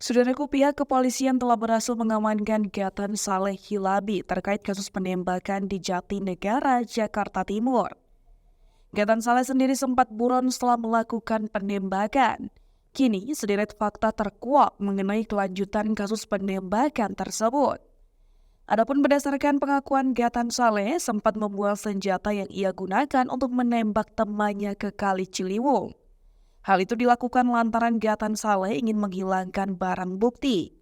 Saudaraku, pihak kepolisian telah berhasil mengamankan Gatan Saleh Hilabi terkait kasus penembakan di Jatinegara, Jakarta Timur. Gatan Saleh sendiri sempat buron setelah melakukan penembakan. Kini, sederet fakta terkuak mengenai kelanjutan kasus penembakan tersebut. Adapun berdasarkan pengakuan Gatan Saleh sempat membuang senjata yang ia gunakan untuk menembak temannya ke Kali Ciliwung. Hal itu dilakukan lantaran Gatan Saleh ingin menghilangkan barang bukti.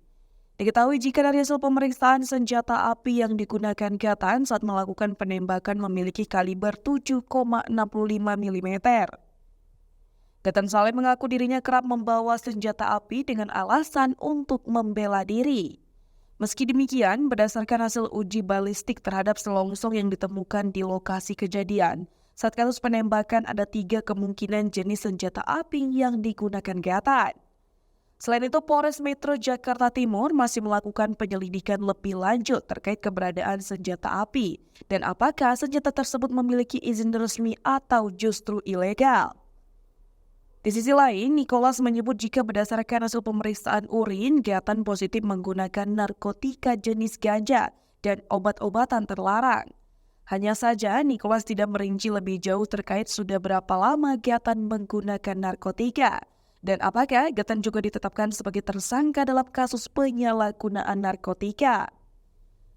Diketahui jika dari hasil pemeriksaan senjata api yang digunakan Gatan saat melakukan penembakan memiliki kaliber 7,65 mm. Gatan Saleh mengaku dirinya kerap membawa senjata api dengan alasan untuk membela diri. Meski demikian, berdasarkan hasil uji balistik terhadap selongsong yang ditemukan di lokasi kejadian, saat kasus penembakan ada 3 kemungkinan jenis senjata api yang digunakan Gatan. Selain itu, Polres Metro Jakarta Timur masih melakukan penyelidikan lebih lanjut terkait keberadaan senjata api dan apakah senjata tersebut memiliki izin resmi atau justru ilegal. Di sisi lain, Nicholas menyebut jika berdasarkan hasil pemeriksaan urin, Gatan positif menggunakan narkotika jenis ganja dan obat-obatan terlarang. Hanya saja, Nicholas tidak merinci lebih jauh terkait sudah berapa lama Gatan menggunakan narkotika, dan apakah Gatan juga ditetapkan sebagai tersangka dalam kasus penyalahgunaan narkotika.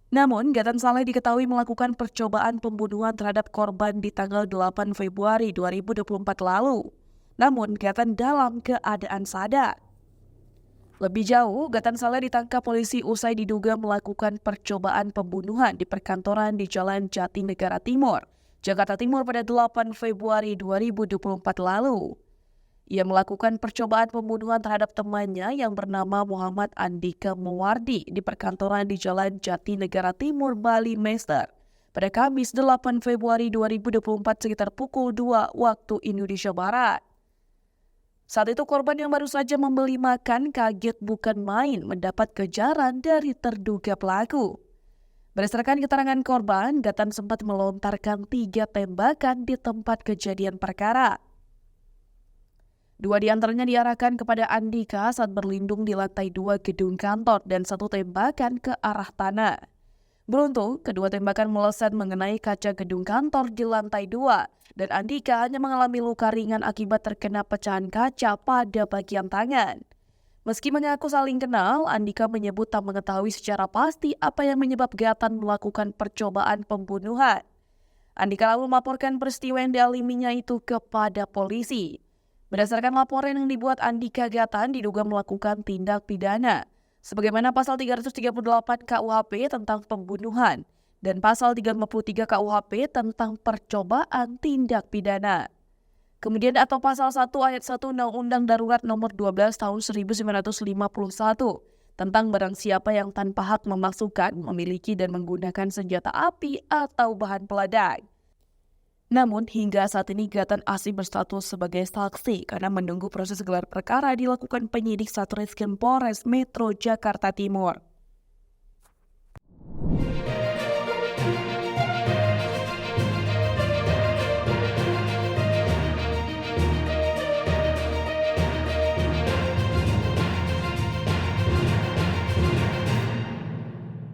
Namun, Gatan Saleh diketahui melakukan percobaan pembunuhan terhadap korban di tanggal 8 Februari 2024 lalu. Namun, Gatan dalam keadaan sadar. Lebih jauh, Gatan Saleh ditangkap polisi usai diduga melakukan percobaan pembunuhan di perkantoran di Jalan Jatinegara Timur, Jakarta Timur pada 8 Februari 2024 lalu. Ia melakukan percobaan pembunuhan terhadap temannya yang bernama Muhammad Andika Mewardi di perkantoran di Jalan Jatinegara Timur, Bali Mester pada Kamis 8 Februari 2024 sekitar pukul 2 waktu Indonesia Barat. Saat itu korban yang baru saja membeli makan kaget bukan main mendapat kejaran dari terduga pelaku. Berdasarkan keterangan korban, Gatan sempat melontarkan 3 tembakan di tempat kejadian perkara. 2 diantaranya diarahkan kepada Andika saat berlindung di lantai 2 gedung kantor dan 1 tembakan ke arah tanah. Beruntung, kedua tembakan meleset mengenai kaca gedung kantor di lantai 2 dan Andika hanya mengalami luka ringan akibat terkena pecahan kaca pada bagian tangan. Meski mengaku saling kenal, Andika menyebut tak mengetahui secara pasti apa yang menyebabkan Gatan melakukan percobaan pembunuhan. Andika lalu melaporkan peristiwa yang dialaminya itu kepada polisi. Berdasarkan laporan yang dibuat Andika, Gatan diduga melakukan tindak pidana sebagaimana pasal 338 KUHP tentang pembunuhan dan pasal 353 KUHP tentang percobaan tindak pidana. Kemudian atau pasal 1 ayat 1 Undang-Undang Darurat Nomor 12 Tahun 1951 tentang barang siapa yang tanpa hak memasukkan, memiliki dan menggunakan senjata api atau bahan peledak. Namun hingga saat ini Gatan masih berstatus sebagai saksi karena menunggu proses gelar perkara dilakukan penyidik Satreskrim Polres Metro Jakarta Timur.